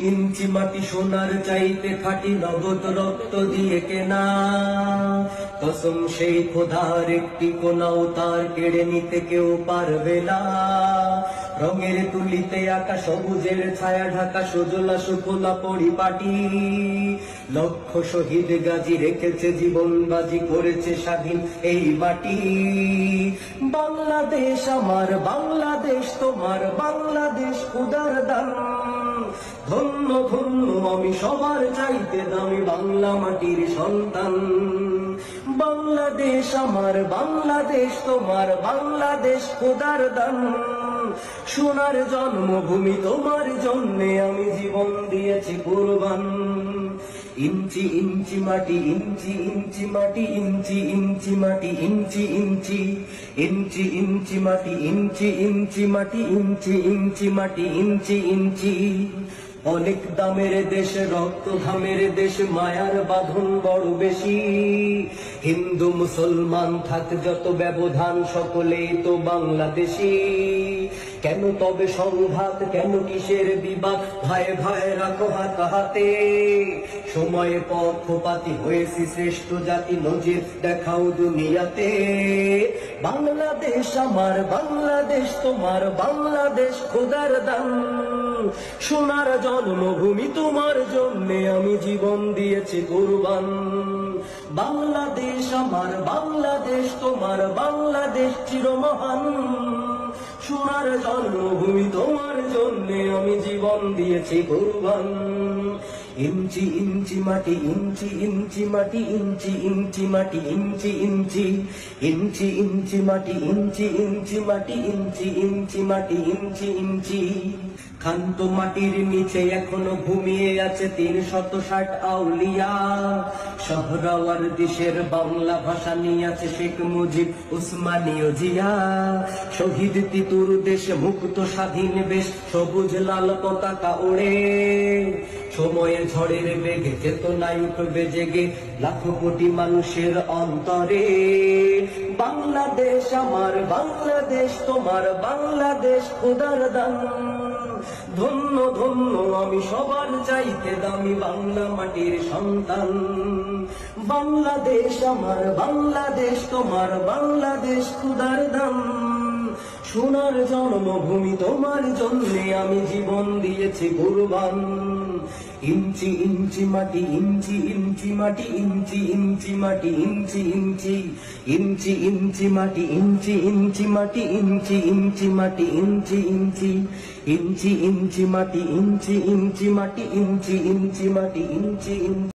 ইঞ্চি মাটি সোনার চাইতে খাঁটি নগদ রক্ত দিয়ে কেনা, কসম সেই খোদার একটি কোনাও তার কেড়ে নিতে কেউ পারবে না। রঙের তুলিতে আঁকা সবুজের ছায়া ঢাকা সুজলা সুফলা পরিপাটি, লক্ষ শহীদ গাজী রেখেছে জীবন বাজি করেছে স্বাধীন এই মাটি। বাংলাদেশ আমার, বাংলাদেশ তোমার, বাংলাদেশ খোদার দান। ধন্য ধন্য আমি সবার চাইতে দামি বাংলা মাটির সন্তান। বাংলাদেশ আমার, বাংলাদেশ তোমার, বাংলাদেশ খোদার দান। সোনার জন্মভূমি তোমার জন্যে আমি জীবন দিয়েছি কুরবান। ইঞ্চি ইঞ্চি মাটি, ইঞ্চি ইঞ্চি মাটি, ইঞ্চি ইঞ্চি মাটি, ইঞ্চি ইঞ্চি ইঞ্চি ইঞ্চি মাটি, ইঞ্চি ইঞ্চি মাটি, ইঞ্চি ইঞ্চি মাটি, ইঞ্চি ইঞ্চি। অনেক দামের দেশ, রক্ত ঘামের দেশ, মায়ার বাঁধন বড় বেশি। হিন্দু মুসলমান থাক যত ব্যবধান, সকলেই তো বাংলাদেশি। কেন তবে সংঘাত, কেন কিসের বিবাদ, ভাই ভাই রাখো হাত হাতে। সময়ে পক্ষপাতী হয়েছি শ্রেষ্ঠ জাতি, নজির দেখাও দুনিয়াতে। বাংলাদেশ আমার, বাংলাদেশ তোমার, বাংলাদেশ খোদার দান। সোনার জন্মভূমি তোমার জন্যে আমি জীবন দিয়েছি কুরবান। বাংলাদেশ আমার, বাংলাদেশ তোমার, বাংলাদেশ চিরমহান। সোনার জন্মভূমি তোমার জন্যে আমি জীবন দিয়েছি কুরবান। ইঞ্চি ইঞ্চি মাটি, ইঞ্চি ইঞ্চি মাটি, ইঞ্চি ইঞ্চি মাটি, ইঞ্চি ইঞ্চি ইঞ্চি ইঞ্চি মাটি, ইঞ্চি ইঞ্চি মাটি, ইঞ্চি ইঞ্চি মাটি, ইঞ্চি ইঞ্চি। ক্ষান্ত মাটির নিচে এখনো ঘুমিয়ে আছে ৩৬০ আউলিয়া। শহরাওয়ার দেশের বাংলা ভাষা নিয়ে আছে শেখ মুজিব, উসমানীয় জিয়া। শহীদ তিতুর দেশ, মুক্ত স্বাধীন বেশ, সবুজ লাল পতাকা ওড়ে। সময়ে ঝড়ের বেগে চেতনায় উঠবে জেগে লাখো কোটি মানুষের অন্তরে। বাংলাদেশ আমার, বাংলাদেশ তোমার, বাংলাদেশ খোদার দান। ধন্য ধন্য আমি সবার চাইতে দামি বাংলা মাটির সন্তান। বাংলাদেশ আমার, বাংলাদেশ তোমার, বাংলাদেশ খোদার দান। সোনার জন্মভূমি তোমার জন্যে আমি জীবন দিয়েছি কুরবান। ইঞ্চি ইঞ্চি মাটি, ইঞ্চি ইঞ্চি মাটি, ইঞ্চি ইঞ্চি মাটি, ইঞ্চি ইঞ্চি ইঞ্চি ইঞ্চি মাটি, ইঞ্চি ইঞ্চি মাটি, ইঞ্চি ইঞ্চি মাটি, ইঞ্চি ইঞ্চি ইঞ্চি ইঞ্চি মাটি, ইঞ্চি ইঞ্চি মাটি, ইঞ্চি ইঞ্চি মাটি, ইঞ্চি ইঞ্চি।